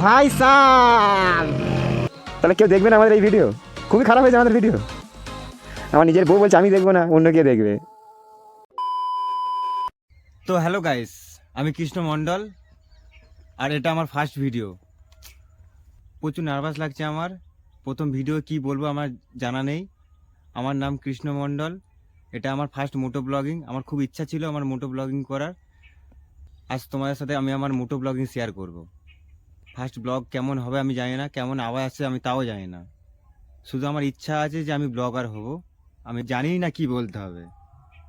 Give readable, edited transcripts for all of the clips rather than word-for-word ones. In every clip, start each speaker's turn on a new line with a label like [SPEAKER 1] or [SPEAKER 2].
[SPEAKER 1] ভাই সাব তাহলে কেউ দেখবে না আমাদের এই ভিডিও? খুবই খারাপ হয়েছে আমাদের ভিডিও। আমার নিজের বউ বলছে আমি দেখবো না, অন্য কে দেখবে।
[SPEAKER 2] তো হ্যালো গাইস, আমি কৃষ্ণ মণ্ডল, আর এটা আমার ফার্স্ট ভিডিও। প্রচুর নার্ভাস লাগছে আমার। প্রথম ভিডিও কি বলবো আমার জানা নেই। আমার নাম কৃষ্ণ মণ্ডল, এটা আমার ফার্স্ট মোটো ব্লগিং। আমার খুব ইচ্ছা ছিল আমার মোটো ব্লগিং করার। আজ তোমাদের সাথে আমি আমার মোটো ব্লগিং শেয়ার করব। ফার্স্ট ব্লগ কেমন হবে আমি জানি না, কেমন আওয়াজ আসছে আমি তাও জানি না। শুধু আমার ইচ্ছা আছে যে আমি ব্লগার হব। আমি জানি না কি বলতে হবে,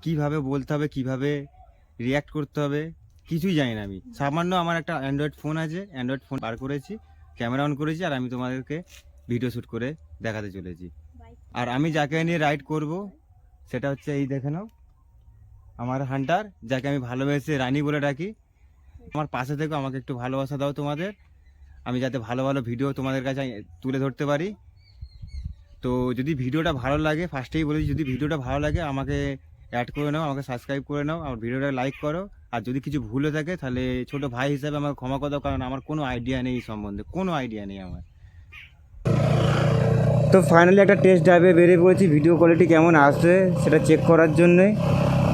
[SPEAKER 2] কিভাবে বলতে হবে, কিভাবে রিয়্যাক্ট করতে হবে, কিছুই জানি না আমি। সামান্য আমার একটা অ্যান্ড্রয়েড ফোন আছে, অ্যান্ড্রয়েড ফোন বার করেছি, ক্যামেরা অন করেছি, আর আমি তোমাদেরকে ভিডিও শ্যুট করে দেখাতে চলেছি। আর আমি যাকে নিয়ে রাইড করব সেটা হচ্ছে এই দেখে নাও, আমার হান্টার, যাকে আমি ভালোবেসে রানী বলে ডাকি। আমার পাশে থেকেও আমাকে একটু ভালোবাসা দাও তোমাদের, আমি যাতে ভালো ভালো ভিডিও তোমাদের কাছে তুলে ধরতে পারি। তো যদি ভিডিওটা ভালো লাগে, ফার্স্টেই বলেছি, যদি ভিডিওটা ভালো লাগে আমাকে অ্যাড করে নাও, আমাকে সাবস্ক্রাইব করে নাও, আমার ভিডিওটা লাইক করো। আর যদি কিছু ভুল হয়ে থাকে তাহলে ছোট ভাই হিসাবে আমাকে ক্ষমা করে দাও, কারণ আমার কোনো আইডিয়া নেই এই সম্বন্ধে, কোনো আইডিয়া নেই আমার।
[SPEAKER 1] তো ফাইনালি একটা টেস্ট ড্রাইভে বেরিয়ে পড়েছি ভিডিও কোয়ালিটি কেমন আসছে সেটা চেক করার জন্যে।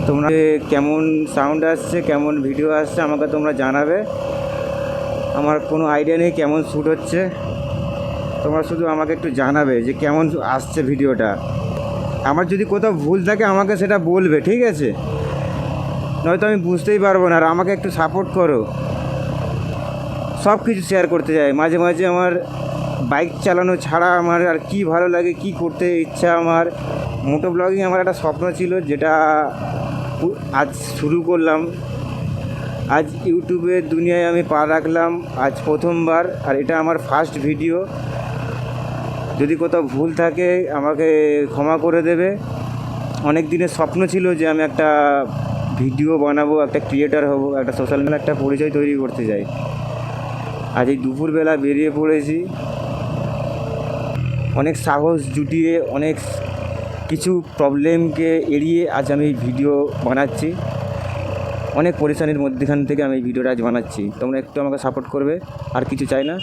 [SPEAKER 1] তোমরা কেমন সাউন্ড আসছে, কেমন ভিডিও আসছে আমাকে তোমরা জানাবে। আমার কোনো আইডিয়া নেই কেমন শ্যুট হচ্ছে, তোমরা শুধু আমাকে একটু জানাবে যে কেমন আসছে ভিডিওটা। আমার যদি কোথাও ভুল থাকে আমাকে সেটা বলবে, ঠিক আছে? নয়তো আমি বুঝতেই পারবো না। আর আমাকে একটু সাপোর্ট করো। সব কিছু শেয়ার করতে যাই মাঝে মাঝে। আমার বাইক চালানো ছাড়া আমার আর কি ভালো লাগে, কি করতে ইচ্ছা আমার। মোটো ব্লগিং আমার একটা স্বপ্ন ছিল, যেটা আজ শুরু করলাম। আজ ইউটিউবের দুনিয়ায় আমি পা রাখলাম, আজ প্রথমবার। আর এটা আমার ফার্স্ট ভিডিও। যদি কোথাও ভুল থাকে আমাকে ক্ষমা করে দেবে। অনেক দিনের স্বপ্ন ছিল যে আমি একটা ভিডিও বানাবো, একটা ক্রিয়েটার হব, একটা সোশ্যাল মিডিয়া একটা পরিচয় তৈরি করতে চাই। আজ এই দুপুরবেলা বেরিয়ে পড়েছি, অনেক সাহস জুটিয়ে, অনেক কিছু প্রবলেমকে এড়িয়ে আজ আমি ভিডিও বানাচ্ছি। অনেক পরেশানির মধ্যেখান থেকে আমি এই ভিডিওটা আজ বানাচ্ছি। তোমরা একটু আমাকে সাপোর্ট করবে, আর কিছু চাই না।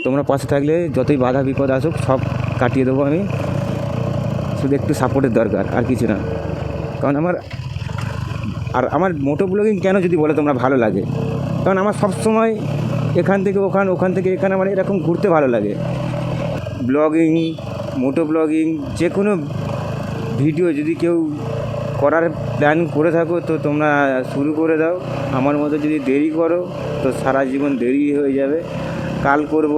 [SPEAKER 1] তোমরা পাশে থাকলে যতই বাধা বিপদ আসুক সব কাটিয়ে দেবো আমি। শুধু একটু সাপোর্টের দরকার, আর কিছু না। কারণ আমার মোটো ব্লগিং কেন যদি বলে তোমরা ভালো লাগে, কারণ আমার সবসময় এখান থেকে ওখান থেকে এখানে আমার এরকম ঘুরতে ভালো লাগে। ব্লগিং, মোটো ব্লগিং, যে কোনো ভিডিও যদি কেউ করার প্ল্যান করে থাকো তো তোমরা শুরু করে দাও। আমার মতো যদি দেরি করো তো সারা জীবন দেরি হয়ে যাবে। কাল করব,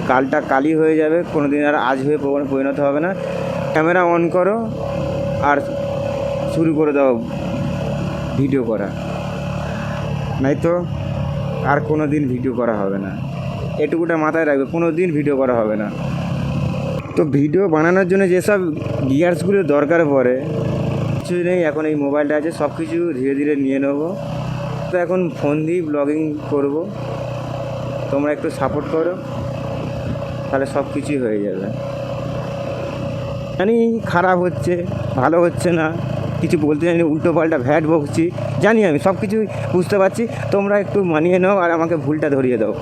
[SPEAKER 1] কালটা কালই হয়ে যাবে, কোনো দিন আর আজ হয়ে পরিণত হবে না। ক্যামেরা অন করো আর শুরু করে দাও ভিডিও করা, নয়তো আর কোনো দিন ভিডিও করা হবে না। এটুকুটা মাথায় রাখবে, কোনো দিন ভিডিও করা হবে না। তো ভিডিও বানানোর জন্য যেসব গিয়ার্সগুলো দরকার পড়ে কিছুই নেই। এখন এই মোবাইলটা আছে, সব কিছু ধীরে ধীরে নিয়ে নেবো। তো এখন ফোন দিয়েই ব্লগিং করব। তোমরা একটু সাপোর্ট করো, তাহলে সব কিছুই হয়ে যাবে। জানি খারাপ হচ্ছে, ভালো হচ্ছে না, কিছু বলতে জানি, উল্টো পাল্টা ভ্যাট বকছি, জানি, আমি সব কিছুই বুঝতে পারছি। তোমরা একটু মানিয়ে নাও আর আমাকে ভুলটা ধরিয়ে দাও।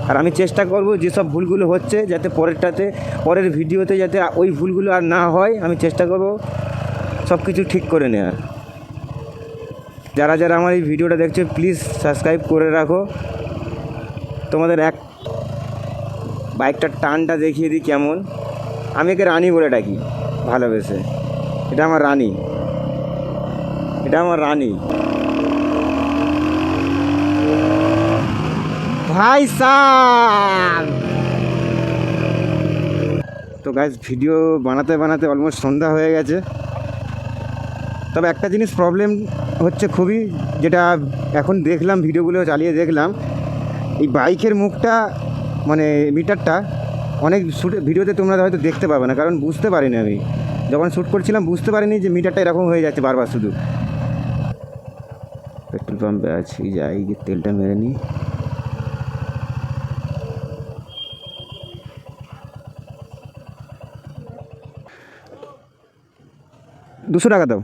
[SPEAKER 1] আর আমি চেষ্টা করব যেসব ভুলগুলো হচ্ছে যাতে পরের ভিডিওতে যাতে ওই ভুলগুলো আর না হয়, আমি চেষ্টা করব সব কিছু ঠিক করে নেওয়ার। যারা যারা আমার এই ভিডিওটা দেখছো প্লিজ সাবস্ক্রাইব করে রাখো। তোমাদের এক বাইকটার টানটা দেখিয়ে দিই কেমন। আমি একে রানী বলে ডাকি ভালোবেসে। এটা আমার রানী, এটা আমার রানী। ভাই সাব। তো গাইস, ভিডিও বানাতে বানাতে অলমোস্ট সন্ধ্যা হয়ে গেছে। তবে একটা জিনিস প্রবলেম হচ্ছে খুবই, যেটা এখন দেখলাম, ভিডিওগুলো চালিয়ে দেখলাম, এই বাইকের মুখটা মানে মিটারটা অনেক ভিডিওতে তোমরা হয়তো দেখতে পাবে না, কারণ বুঝতে পারিনি আমি যখন শ্যুট করছিলাম, বুঝতে পারিনি যে মিটারটা এরকম হয়ে যাচ্ছে বারবার। শুধু পেট্রোল পাম্পে আছি, যাই গিয়ে তেলটা মেরে নিই। $200 দাও।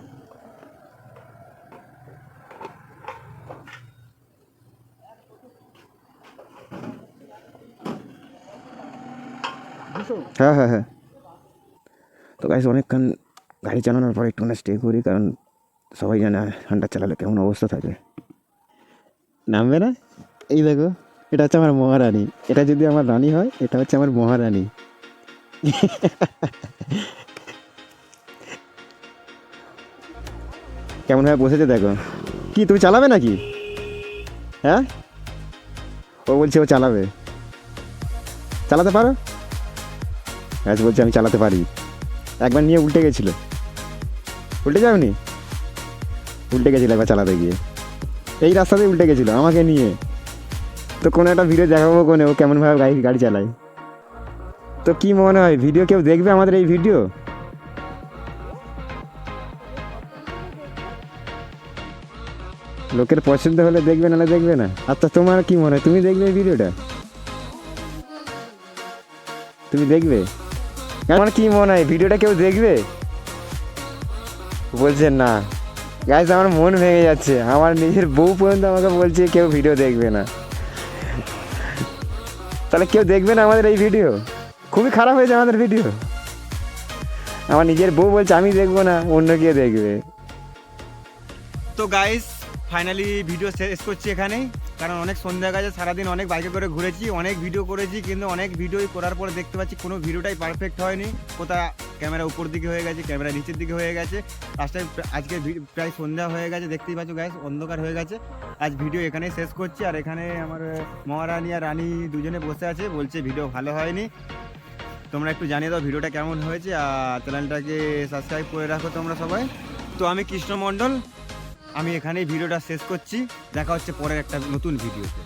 [SPEAKER 1] হ্যাঁ হ্যাঁ হ্যাঁ। তো গাইস অনেকক্ষণ গাড়ি চালানোর পর একটু স্টে করি, কারণ সবাই জানে হান্টার চালালে কেমন অবস্থা থাকে। নামবে না? এই দেখো, এটা হচ্ছে আমার মহারানী। এটা যদি আমার রানী হয়, এটা হচ্ছে আমার মহারানী। কেমনভাবে বসেছে দেখো। কি তুমি চালাবে নাকি? হ্যাঁ, ও বলছে ও চালাবে। চালাতে পারো? হ্যাঁ বলছে আমি চালাতে পারি। একবার নিয়ে উল্টে গেছিলো। উল্টে যাওনি? উল্টে গেছিলো একবার চালাতে গিয়ে, এই রাস্তাতেই উল্টে গেছিলো আমাকে নিয়ে। তো কোনো একটা ভিডিও দেখাবো কোনে ও কেমনভাবে গাড়ি চালায়। তো কি মনে হয় ভিডিও কেউ দেখবে আমাদের এই ভিডিও? লোকের পছন্দ হলে দেখবে, নাহলে দেখবে না। আচ্ছা তোমার কি মনে হয়, তুমি দেখবে এই ভিডিওটা? তুমি দেখবে? আমার কি মনে হয় ভিডিওটা কেউ দেখবে? বলছে না। গাইস আমার মন ভেঙে যাচ্ছে, আমার নিজের বউ পর্যন্ত আমাকে বলছে কেউ ভিডিও দেখবে না। তাহলে কেউ দেখবে না আমাদের এই ভিডিও? খুবই খারাপ হয়েছে আমাদের ভিডিও। আমার নিজের বউ বলছে আমি দেখবো না, অন্য কেউ দেখবে।
[SPEAKER 2] তো গাইস ফাইনালি ভিডিও শেষ করছি এখানেই, কারণ অনেক সন্ধ্যা গেছে, সারাদিন অনেক বাইকে করে ঘুরেছি, অনেক ভিডিও করেছি, কিন্তু অনেক ভিডিওই করার পরে দেখতে পাচ্ছি কোনো ভিডিওটাই পারফেক্ট হয়নি। কোথা ক্যামেরা উপর দিকে হয়ে গেছে, ক্যামেরা নিচের দিকে হয়ে গেছে। লাস্টে আজকে প্রায় সন্ধ্যা হয়ে গেছে, দেখতেই পাচ্ছ গাইস অন্ধকার হয়ে গেছে। আজ ভিডিও এখানেই শেষ করছি। আর এখানে আমার মহারানী আর রানী দুজনে বসে আছে, বলছে ভিডিও ভালো হয়নি। তোমরা একটু জানিয়ে দাও ভিডিওটা কেমন হয়েছে, আর চ্যানেলটাকে সাবস্ক্রাইব করে রাখো তোমরা সবাই। তো আমি কৃষ্ণ মণ্ডল, আমি এখানেই ভিডিওটা শেষ করছি। দেখা হচ্ছে পরের একটা নতুন ভিডিওতে।